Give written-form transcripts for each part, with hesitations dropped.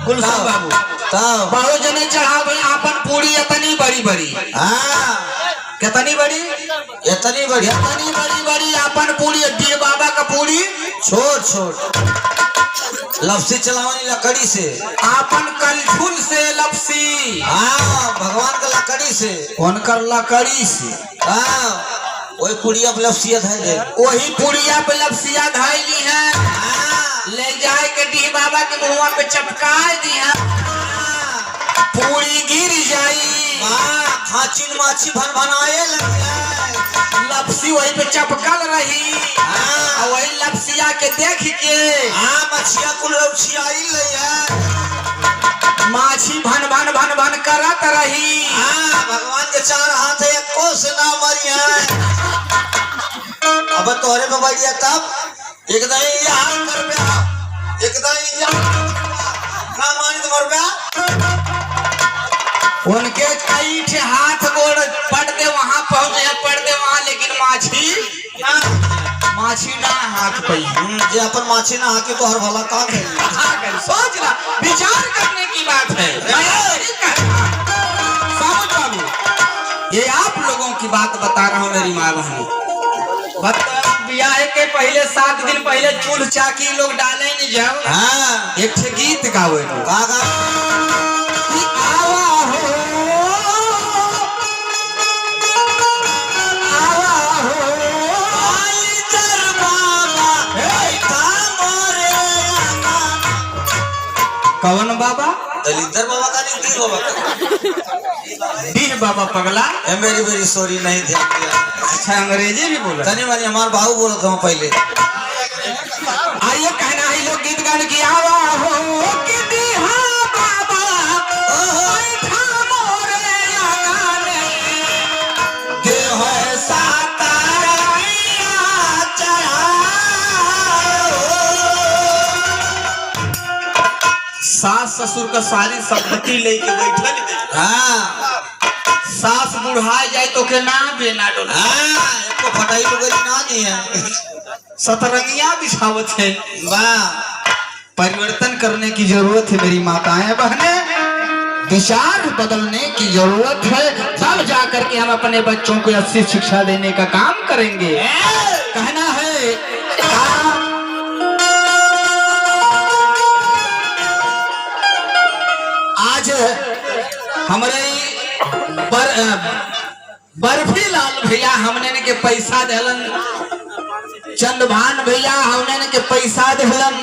गुलशन बाबू बहुत जने चढ़ाओ भाई आपन पूरी इतनी बड़ी बड़ी। हाँ कितनी बड़ी? इतनी बड़ी इतनी बड़ी बड़ी आपन पूरी। डीह बाबा का पूरी छोट छोट लपसी चलावनी लकड़ी से। आपन कलछुल से लपसी। हाँ भगवान का लकड़ी से। उनकर लकड़ी से। हाँ वही पुड़िया पे लपसिया धैले। वही पुड़िया पे लपसिया धैली है। हाँ ले जाए के डीह बाबा के मुँह पे चपका दी है। पूरी गिर जाई। खाचिन माछी भन भनाए लग जाए। लपसी वही पे चपकल रही। हाँ वही लपसिया के देख के मछिया कुल लपसियाई ले है। माछी भन भन भन भन करत रही। भगवान के चार हाथ है एको से ना मरी है। अब तोहरे पे बढ़िया तब एक दाई यहाँ कर पे एक दाई यहाँ ना मानी तो मर गया। उनके कई ठे हाथ गोड़ पड़ते वहां पहुंचे पड़ते वहां, लेकिन माछी ना हाथ पई। जे अपन माछी ना हाके तो हर भला का करें। सोचना विचार करने की बात है। समझ बाबू ये आप लोगों की बात बता रहा हूँ मेरी माँ बहन। ब्याह के पहले 7 दिन पहले चूल्ह चाकी लोग डाले नहीं जब। हाँ एक ठे गीत गावे कौन बाबा? दलिंदर बाबा का नहीं डीह बाबा का। डीह बाबा पगला मेरी मेरी सॉरी नहीं ध्यान दिया। अच्छा अंग्रेजी भी बोला तनी मानी हमारे बाबू बोला था पहले। आइए कहना है लोग गीत गाने की आवा हो कि डीहा बाबा बैठा मोरे आंगने के है साताराया चढ़ाओ। सास ससुर का सारी संपत्ति लेके बैठल। हाँ सास बुढ़ा जाए तो के ना बेना डोला। एको फटाई वगैरह ना नहीं है। सतरंगिया बिछावत है। वाह परिवर्तन करने की जरूरत है मेरी माताएं बहने। विचार बदलने की जरूरत है। तब जाकर के हम अपने बच्चों को अच्छी शिक्षा देने का काम करेंगे। कहना है आज हमारे बर्फी लाल भैया हमने के पैसा दिलन। चंदभान भैया हमने के पैसा दिलन।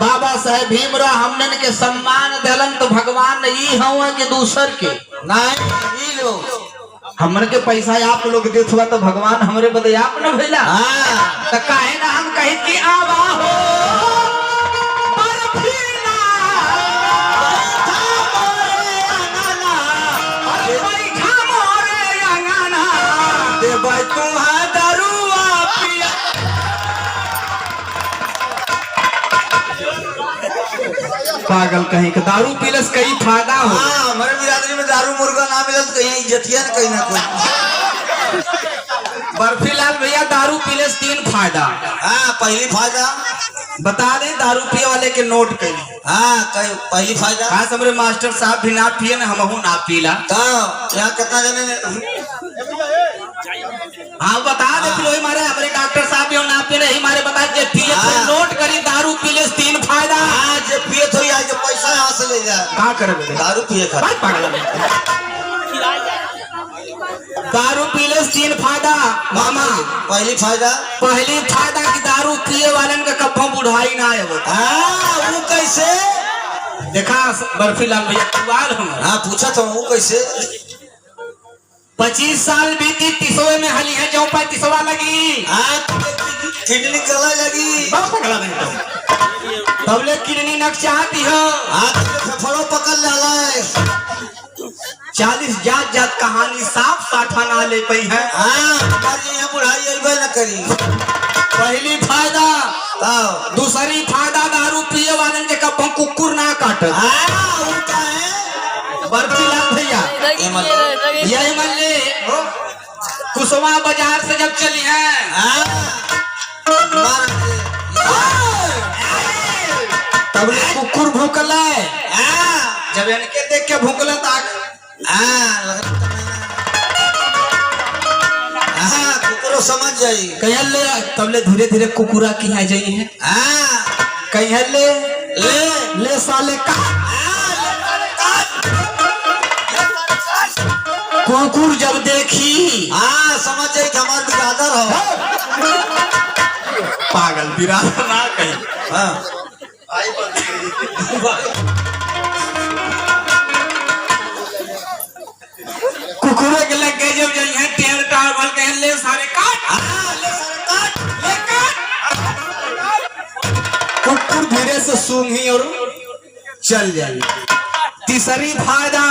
बाबा साहेब भीमराव हमने के सम्मान दिलन। तो भगवान ई हुआ के दूसर के नहीं लोग हमने के पैसा आप लोग देत हुआ तो भगवान हमरे बदे आप न भैला। तो काहे ना हम कहे कि आवा हो पागल कहीं का दारू पीलस कई फायदा हो। हमारे बिरादरी में दारू मुर्गा ना मिले तो कहीं इज्जतिया न कहीं ना कोई। बर्फी लाल भैया दारू पीलस 3 फायदा। पहली फायदा बता दें दारू पिए वाले के नोट कहीं। पहली फायदा खास हमारे मास्टर साहब भी ना पिए न हमहू ना पीला। तो यहाँ कितना जने हाँ बता दे हमारे हमारे डॉक्टर साहब भी ना पिए नहीं हमारे बता जे पिए नोट करी दारू पीले 3 फायदा। जे पिए तो यहाँ जो पैसा यहाँ से ले जाए कहाँ करे दारू पिए खा दारू पीले 3 फायदा मामा। पहली फायदा की दारू पिए वालन का कब्बों बुढ़ाई ना आए। वो कैसे देखा बर्फी लाल भैया पूछा था वो कैसे 25 साल बीती 30वें में हली है जो 35वां लगी। किडनी गला लगी तबले किडनी नक चाहती हो। फेफड़ों पकड़ डाला है। 40 जात जात कहानी साफ साठा ना ले पई है। बुढ़ाई अइबे न करी। पहली फायदा दूसरी फायदा दारू पिए वाले के कब्बों कुकुर ना काट। बर्फी लाल भैया यही मल्ले कुसुमा बाजार से जब चली है तब कुकुर भूकल है। जब इनके देख के भूकला ताक कुकरो समझ जाई कहले तब ले धीरे धीरे कुकुरा की है जाई है कहले ले साले का कुकुर जब देखी समझ जाई कि हमार बिरादर हो पागल बिरादर ना कही कुकुरे के लग गए जब जाई है टेढ़ टाड़ बोल के ले सारे काट ले सारे काट ले काट कुकुर धीरे से सूंघी और चल जाई। तीसरी फायदा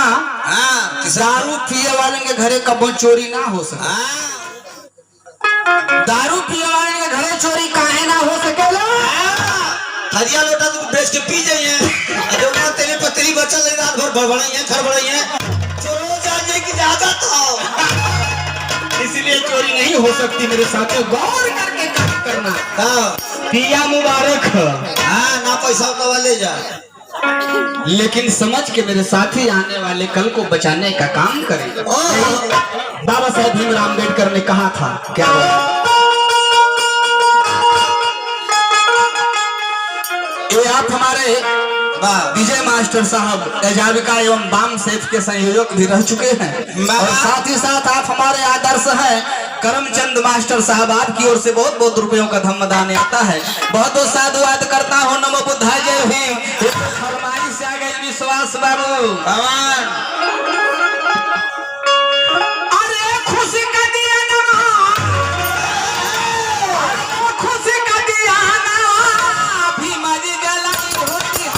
दारू पिए वाले के घरे कबो चोरी ना हो सके। दारू पिए वाले के घरे चोरी काहे ना हो सकेला? हरिया लोटा तू बेच के पी जाइए जो ना तेरे पतरी बचल है रात भर बड़बड़ाई है घर बड़ाई है चोरों जाने की इजाजत हो इसलिए चोरी नहीं हो सकती मेरे साथियों। गौर करके काम करना। पिया मुबारक ना पैसा उठवा ले जा लेकिन समझ के मेरे साथी आने वाले कल को बचाने का काम करें। बाबा साहेब भीमराव अम्बेडकर ने कहा था क्या ये आप हमारे विजय मास्टर साहब एजाविका एवं बाम सेठ के संयोजक भी रह चुके हैं और साथ ही साथ आप हमारे आदर्श हैं करमचंद मास्टर साहब। आपकी ओर से बहुत बहुत रुपयों का धम्मदान आता है। बहुत बहुत साधुवाद करता हूँ। नमो बुद्धाय जय भीम। फरमाइश आ गई विश्वास बाबू अरे खुशी का दिया ना खुशी का दिया ना भीमा जी जलाई होती है।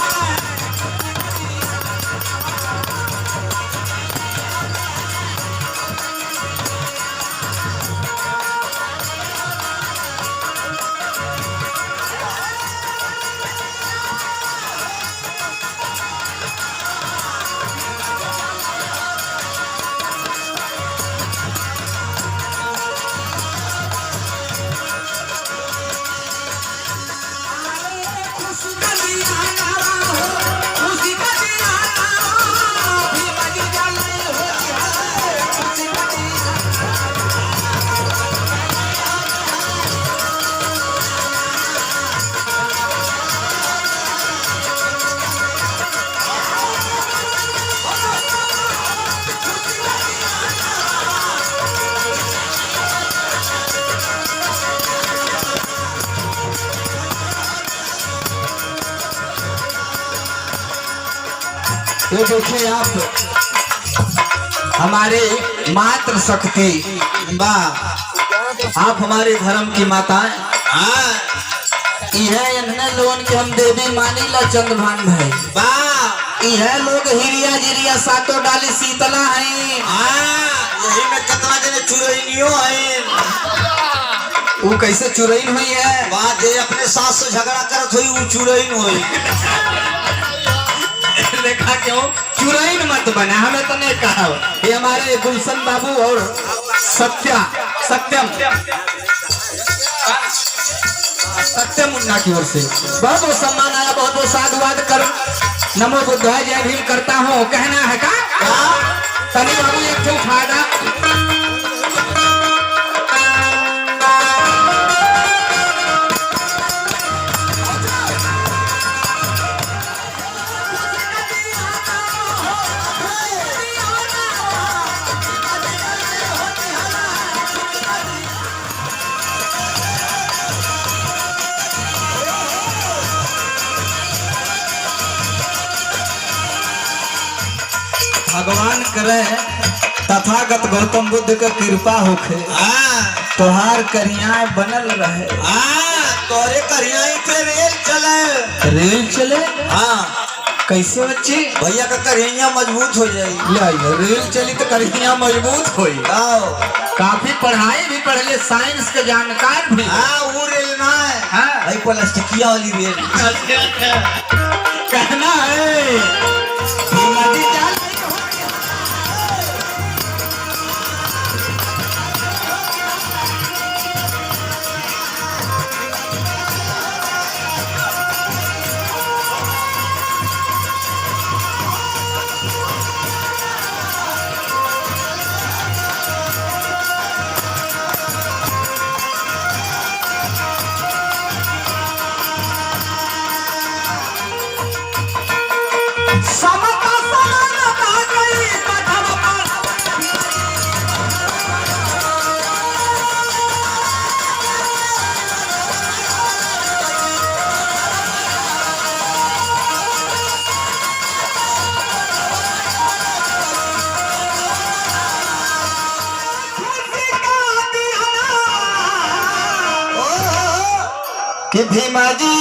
ये देखिए आप हमारे मातृ शक्ति आप हमारे धर्म की माताएं यह इन्हें लोन के हम देवी मानी ला चंद्रभान भाई यह लोग हिरिया जिरिया सातों डाली शीतला है यही में कितना जने चुरैनियो है वो कैसे चुरैन हुई है बात ये अपने सास से झगड़ा करत हुई वो चुरैन हुई देखा क्यों चुरैन मत बना हमें तो नहीं कहा। ये हमारे गुलशन बाबू और सत्यम मुन्ना की ओर से बहुत बहुत सम्मान आया। बहुत बहुत साधुवाद कर नमो बुद्धाय जय भीम करता हूँ। कहना है का तनी बाबू एक ठो फायदा भगवान करे तथागत गौतम बुद्ध का कृपा होखे तोहार करिया बनल रहे तोरे करियाई पे रेल चले कैसे बच्चे भैया का करिया मजबूत हो जाएगी रेल चली तो करिया मजबूत होई। काफी पढ़ाई भी पढ़ ले साइंस के जानकार भी वो रेल ना है भाई प्लास्टिकिया वाली रेल कहना है नदी जाल समता समानता गई कदम पर कि भीमा जी